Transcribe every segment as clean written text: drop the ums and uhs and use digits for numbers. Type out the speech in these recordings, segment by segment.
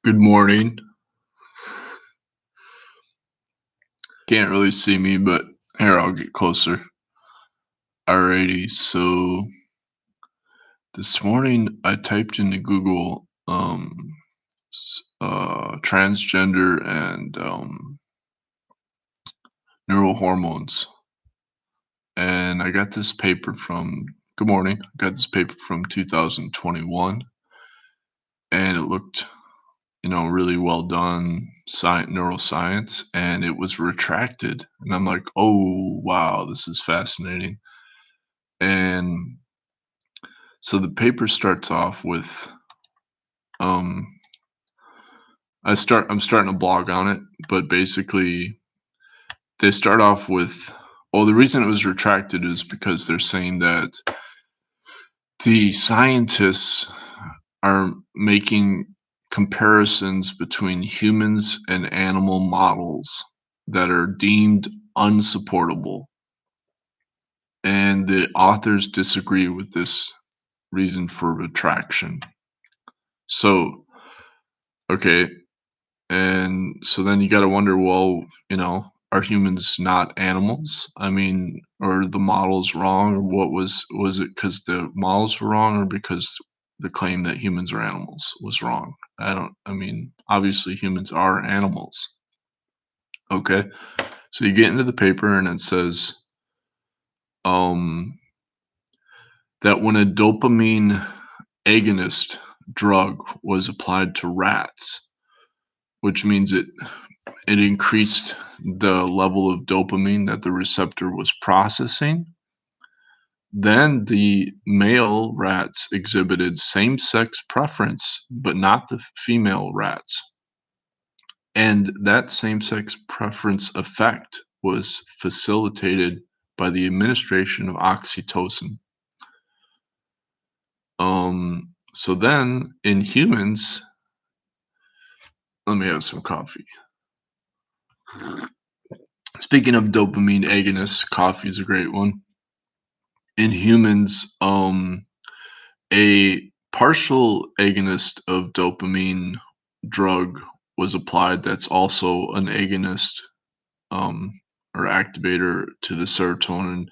Good morning. Can't really see me, but here, I'll get closer. Alrighty, so this morning I typed into Google transgender and neural hormones, and I got this paper from good morning. I got this paper from 2021, and it looked, really well done science, neuroscience, and it was retracted. And I'm like, oh wow, this is fascinating. And so the paper starts off with um I'm starting a blog on it, but basically they start off with, well, the reason it was retracted is because they're saying that the scientists are making comparisons between humans and animal models that are deemed unsupportable. And the authors disagree with this reason for retraction. So, okay, and so then you got to wonder, well, are humans not animals? I mean, are the models wrong, or was it because the models were wrong, or because the claim that humans are animals was wrong? I mean, obviously humans are animals. Okay. So you get into the paper and it says um that when a dopamine agonist drug was applied to rats, which means it increased the level of dopamine that the receptor was processing. Then the male rats exhibited same sex preference, but not the female rats. And that same sex preference effect was facilitated by the administration of oxytocin. So then in humans, let me have some coffee. Speaking of dopamine agonists, coffee is a great one. In humans, a partial agonist of dopamine drug was applied that's also an agonist, um, or activator to the serotonin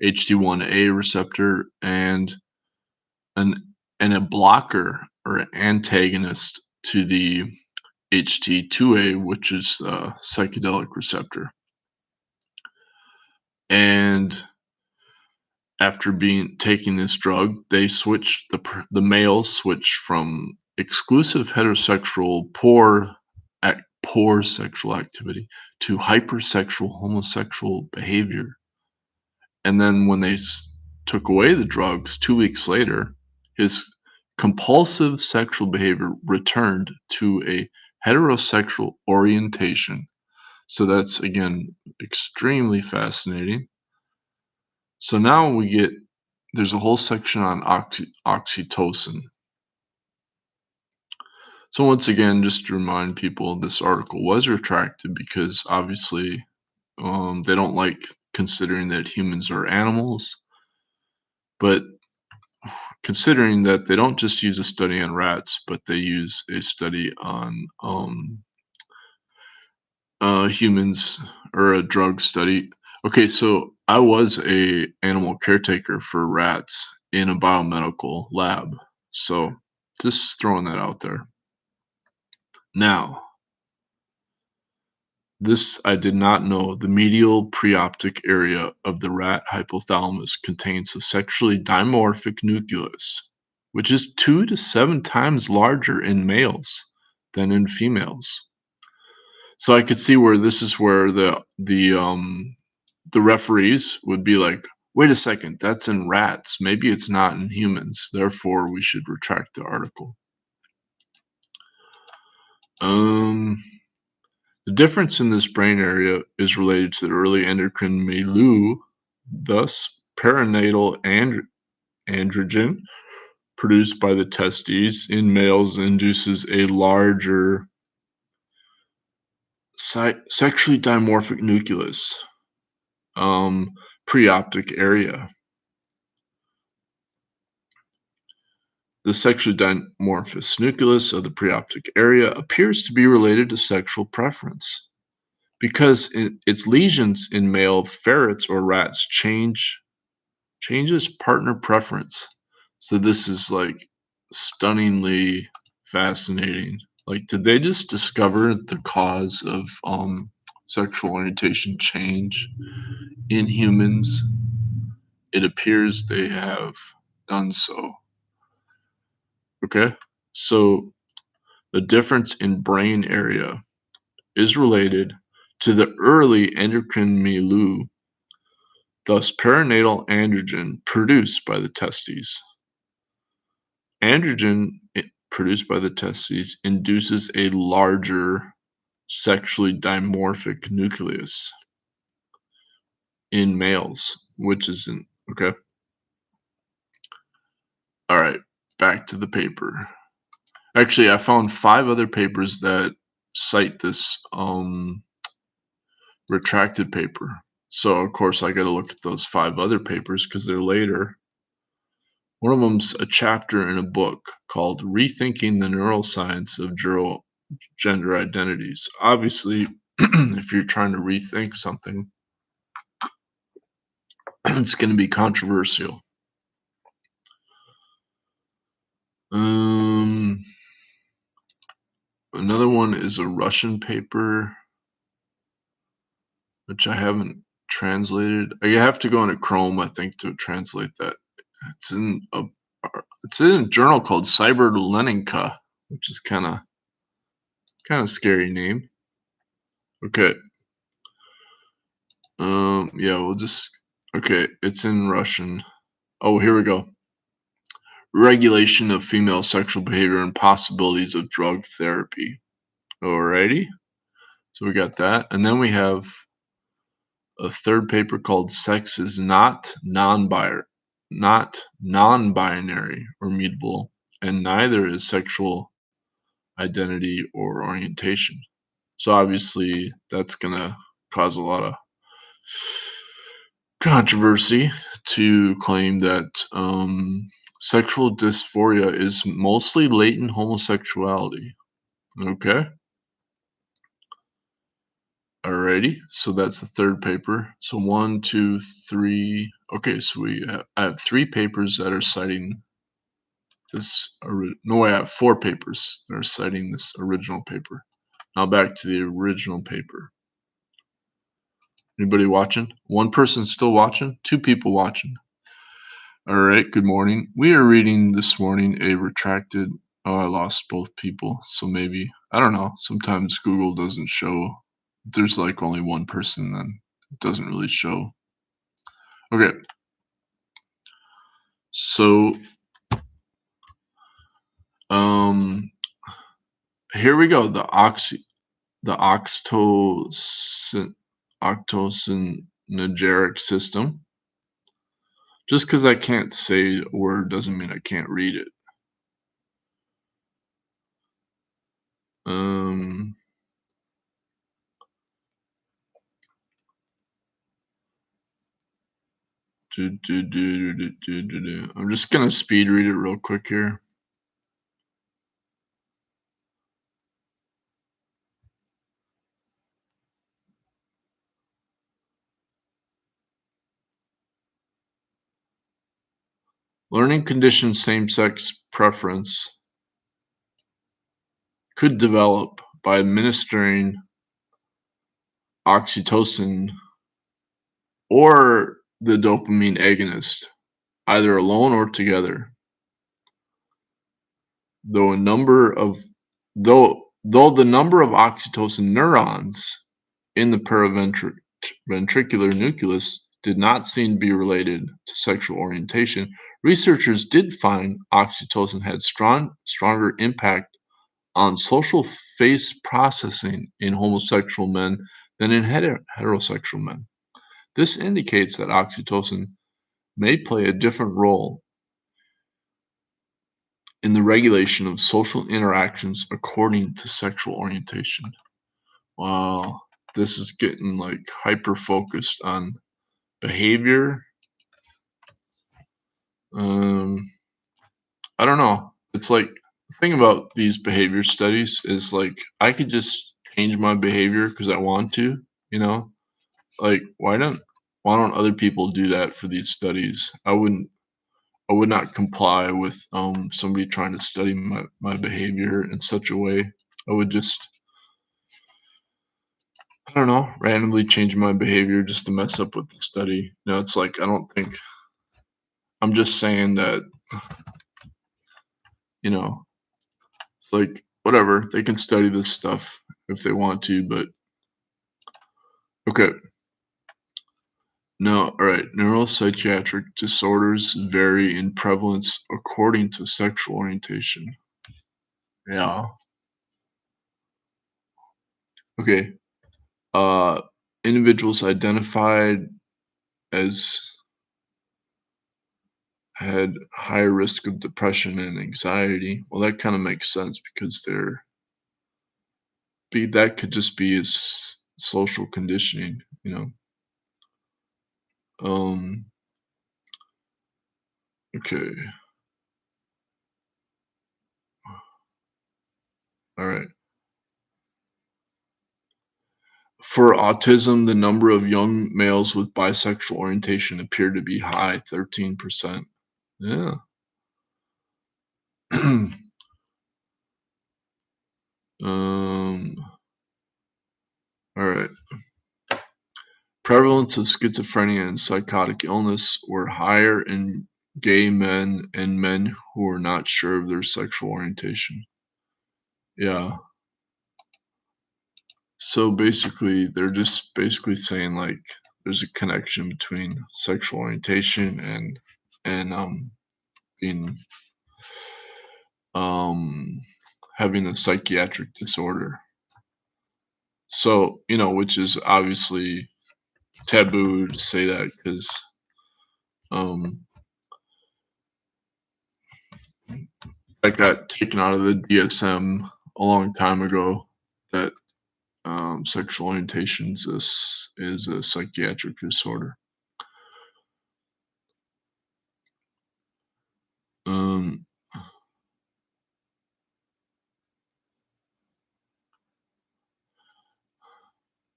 HT1A receptor, an and a blocker or antagonist to the HT2A, which is the psychedelic receptor. And after being taking this drug, they switched the males switched from exclusive heterosexual poor sexual activity to hypersexual homosexual behavior. And then when they took away the drugs 2 weeks later, his compulsive sexual behavior returned to a heterosexual orientation. So that's again extremely fascinating. So now there's a whole section on oxytocin. So once again, just to remind people, this article was retracted because obviously they don't like considering that humans are animals, but considering that they don't just use a study on rats, but they use a study on humans, or a drug study. Okay, so I was a animal caretaker for rats in a biomedical lab. So just throwing that out there. Now, this I did not know. The medial preoptic area of the rat hypothalamus contains a sexually dimorphic nucleus, which is 2 to 7 times larger in males than in females. So I could see where this is where the referees would be like, wait a second, that's in rats. Maybe it's not in humans. Therefore, we should retract the article. The difference in this brain area is related to the early endocrine milieu, thus perinatal androgen produced by the testes in males induces a larger sexually dimorphic nucleus, preoptic area. The sexually dimorphous nucleus of the preoptic area appears to be related to sexual preference because its lesions in male ferrets or rats changes partner preference. So this is like stunningly fascinating. Like, did they just discover the cause of sexual orientation change in humans? It appears they have done so. Okay, so the difference in brain area is related to the early endocrine milieu, thus perinatal androgen produced by the testes. Androgen produced by the testes induces a larger sexually dimorphic nucleus in males, which isn't okay. All right, back to the paper. Actually, I found 5 other papers that cite this retracted paper. So of course I got to look at those 5 other papers because they're later. One of them's a chapter in a book called Rethinking the Neuroscience of Gender Identities. Obviously, if you're trying to rethink something, it's going to be controversial. Another one is a Russian paper, which I haven't translated. I have to go into Chrome, I think, to translate that. It's in a journal called Cyberleninka, which is kind of scary name. Okay. Yeah, okay, it's in Russian. Oh, here we go. Regulation of female sexual behavior and possibilities of drug therapy. Alrighty. So we got that. And then we have a third paper called Sex is not non-binary or mutable, and neither is sexual identity or orientation. So obviously that's gonna cause a lot of controversy to claim that sexual dysphoria is mostly latent homosexuality. Okay. Alrighty, so that's the third paper. So 1, 2, 3. Okay, so I have 3 papers that are citing this. No, I have 4 papers that are citing this original paper. Now back to the original paper. Anybody watching? One person still watching? 2 people watching. All right, good morning. We are reading this morning a retracted. Oh, I lost both people. So maybe, I don't know. Sometimes Google doesn't show. If there's like only one person, then it doesn't really show. Okay. So, here we go. The oxytocinogeric system. Just because I can't say a word doesn't mean I can't read it. I'm just gonna speed read it real quick here. Learning conditioned same-sex preference could develop by administering oxytocin or the dopamine agonist, either alone or together. Though the number of oxytocin neurons in the paraventricular nucleus did not seem to be related to sexual orientation, researchers did find oxytocin had stronger impact on social face processing in homosexual men than in heterosexual men. This indicates that oxytocin may play a different role in the regulation of social interactions according to sexual orientation. Wow, this is getting like hyper focused on behavior. I don't know. It's like the thing about these behavior studies is like I could just change my behavior because I want to, you know? Like why don't other people do that for these studies? I would not comply with somebody trying to study my behavior in such a way. I would just, I don't know, randomly change my behavior just to mess up with the study. It's like I don't think I'm just saying that, you know, like whatever, they can study this stuff if they want to, but okay. No, all right. Neuropsychiatric disorders vary in prevalence according to sexual orientation. Yeah. Okay. Uh, individuals identified as had higher risk of depression and anxiety. Well, that kind of makes sense because that could just be as social conditioning. Um, okay. All right. For autism, the number of young males with bisexual orientation appeared to be high, 13%. Yeah. um, all right. Prevalence of schizophrenia and psychotic illness were higher in gay men and men who were not sure of their sexual orientation. Yeah. So basically, they're just basically saying like there's a connection between sexual orientation and being um having a psychiatric disorder. So, which is obviously taboo to say that because um that got taken out of the DSM a long time ago that sexual orientation is a psychiatric disorder. Um,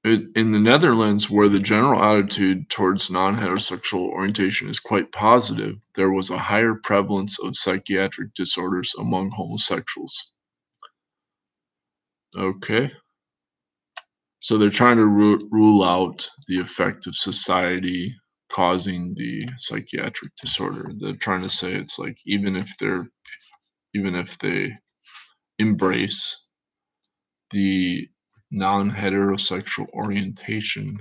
in the Netherlands, where the general attitude towards non-heterosexual orientation is quite positive, there was a higher prevalence of psychiatric disorders among homosexuals. Okay. So they're trying to rule out the effect of society causing the psychiatric disorder. They're trying to say it's like even if they embrace the non-heterosexual orientation,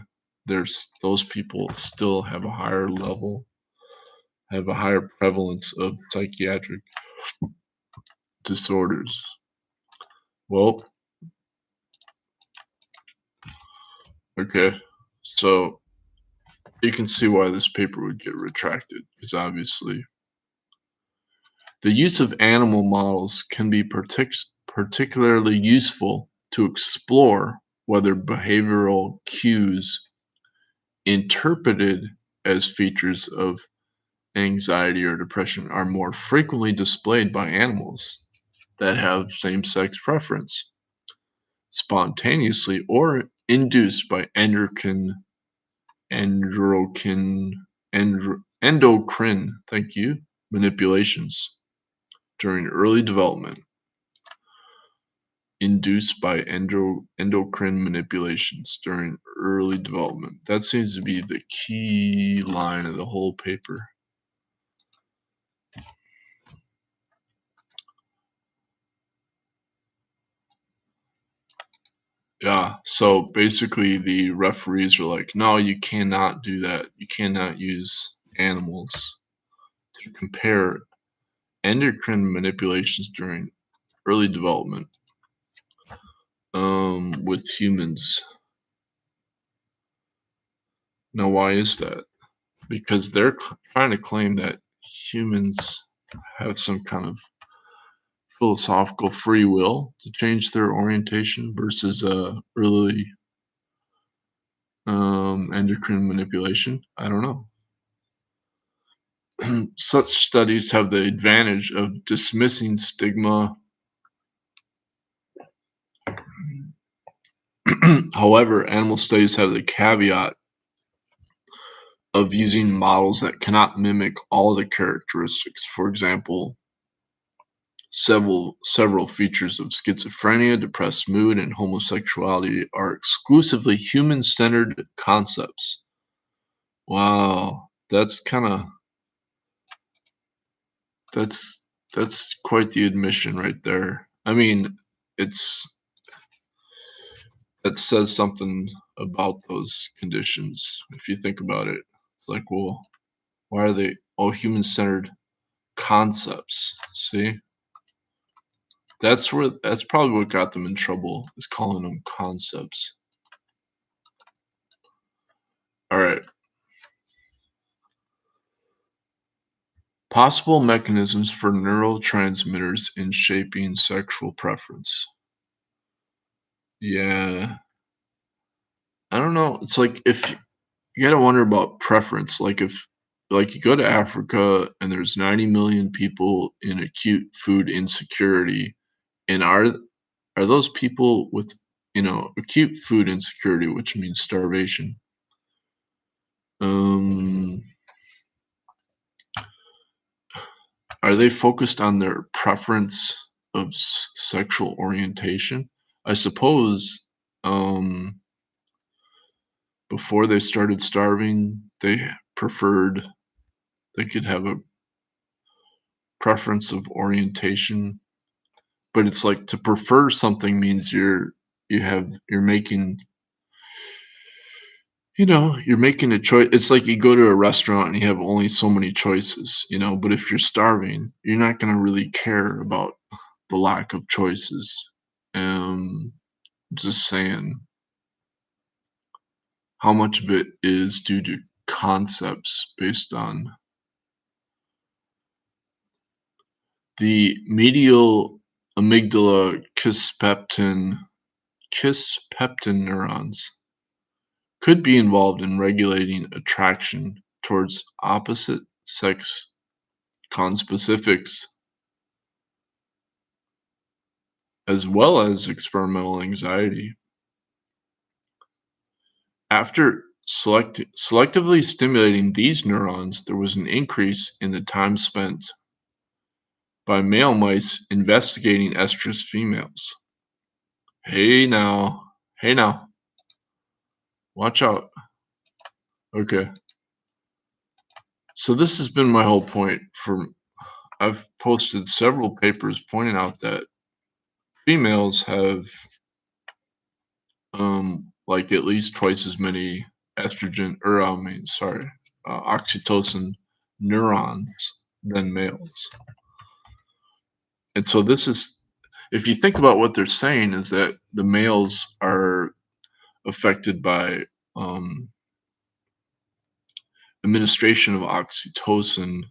there's those people still have a higher prevalence of psychiatric disorders. Well, okay. So you can see why this paper would get retracted, because obviously the use of animal models can be particularly useful to explore whether behavioral cues interpreted as features of anxiety or depression are more frequently displayed by animals that have same-sex preference, spontaneously or induced by endocrine, thank you, manipulations during early development. Induced by endocrine manipulations during early development. That seems to be the key line of the whole paper. Yeah, so basically the referees are like, no, you cannot do that. You cannot use animals to compare endocrine manipulations during early development with humans. Now, why is that? Because they're trying to claim that humans have some kind of philosophical free will to change their orientation versus early endocrine manipulation. I don't know. Such studies have the advantage of dismissing stigma. However, animal studies have the caveat of using models that cannot mimic all the characteristics. For example, several features of schizophrenia, depressed mood, and homosexuality are exclusively human-centered concepts. Wow, that's that's quite the admission right there. I mean, it's that says something about those conditions if you think about it. It's like, well, why are they all human-centered concepts? See? That's probably what got them in trouble, is calling them concepts. All right. Possible mechanisms for neurotransmitters in shaping sexual preference. Yeah. I don't know. It's like if you gotta wonder about preference. Like if like you go to Africa and there's 90 million people in acute food insecurity, and are those people with, acute food insecurity, which means starvation, um are they focused on their preference of sexual orientation? I suppose, um, before they started starving, preferred they could have a preference of orientation, but it's like to prefer something means you're making, you're making a choice. It's like you go to a restaurant and you have only so many choices, but if you're starving, you're not gonna really care about the lack of choices. Um, just saying how much of it is due to concepts based on the medial amygdala kisspeptin neurons could be involved in regulating attraction towards opposite sex conspecifics as well as experimental anxiety. After selectively stimulating these neurons, there was an increase in the time spent by male mice investigating estrus females. Hey now, watch out. Okay, so this has been my whole point. I've posted several papers pointing out that females have like at least twice as many estrogen, or oxytocin neurons than males. And so this is, if you think about what they're saying, is that the males are affected by um, administration of oxytocin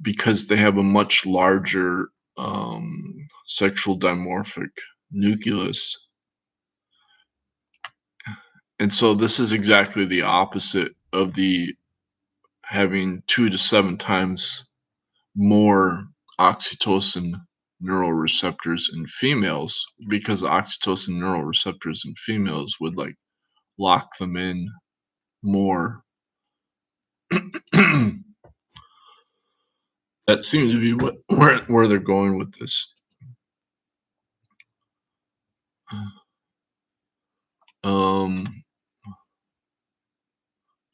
because they have a much larger sexual dimorphic nucleus. And so this is exactly the opposite of the having 2 to 7 times more oxytocin neural receptors in females, because the oxytocin neural receptors in females would like lock them in more. That seems to be where they're going with this. Um,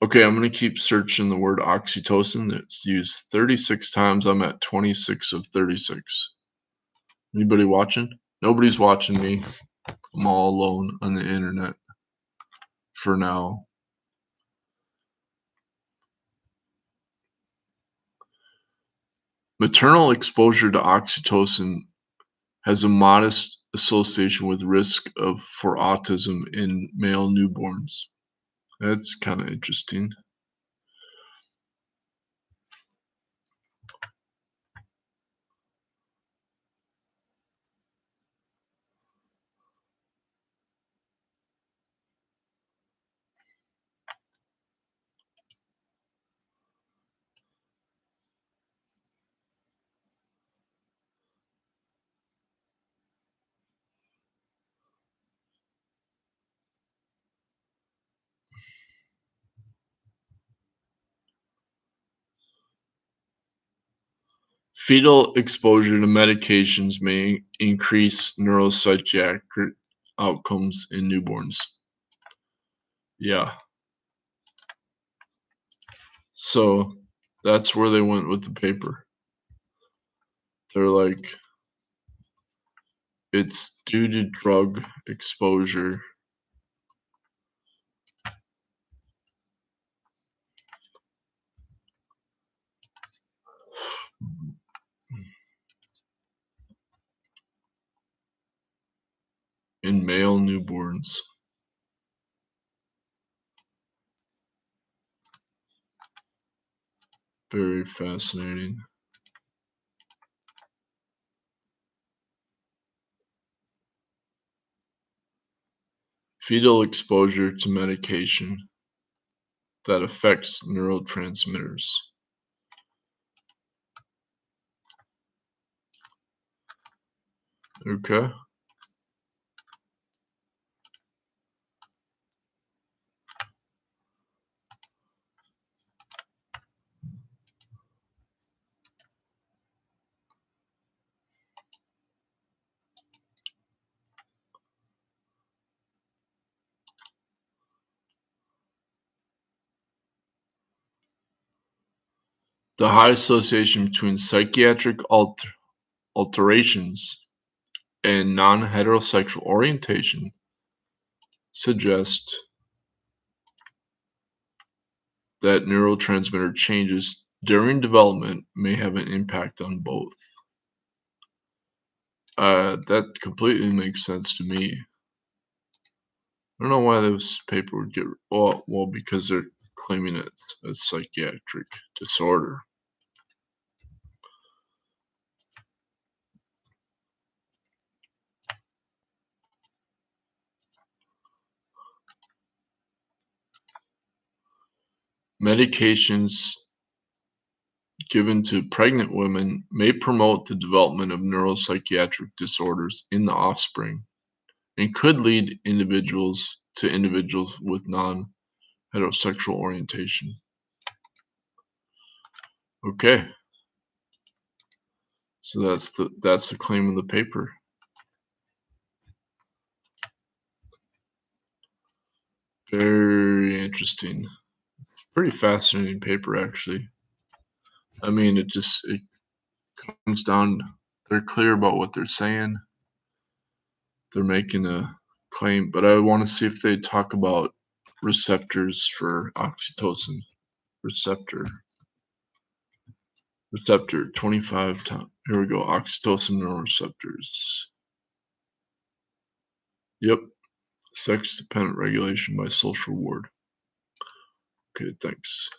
okay, I'm gonna keep searching the word oxytocin. It's used 36 times. I'm at 26 of 36. Anybody watching? Nobody's watching me. I'm all alone on the internet for now. Maternal exposure to oxytocin has a modest association with risk for autism in male newborns. That's kind of interesting. Fetal exposure to medications may increase neuropsychiatric outcomes in newborns. Yeah. So that's where they went with the paper. They're like, it's due to drug exposure. In male newborns. Very fascinating. Fetal exposure to medication that affects neurotransmitters. Okay. The high association between psychiatric alterations and non-heterosexual orientation suggests that neurotransmitter changes during development may have an impact on both. That completely makes sense to me. I don't know why this paper would get well, because they're claiming it's a psychiatric disorder. Medications given to pregnant women may promote the development of neuropsychiatric disorders in the offspring and could lead individuals with non-heterosexual orientation. Okay. So that's the claim of the paper. Very interesting. Pretty fascinating paper, actually. I mean, it comes down. They're clear about what they're saying. They're making a claim, but I want to see if they talk about receptors for oxytocin. Receptor 25 times. Here we go. Oxytocin neuroreceptors. Yep. Sex dependent regulation by social reward. Okay, thanks.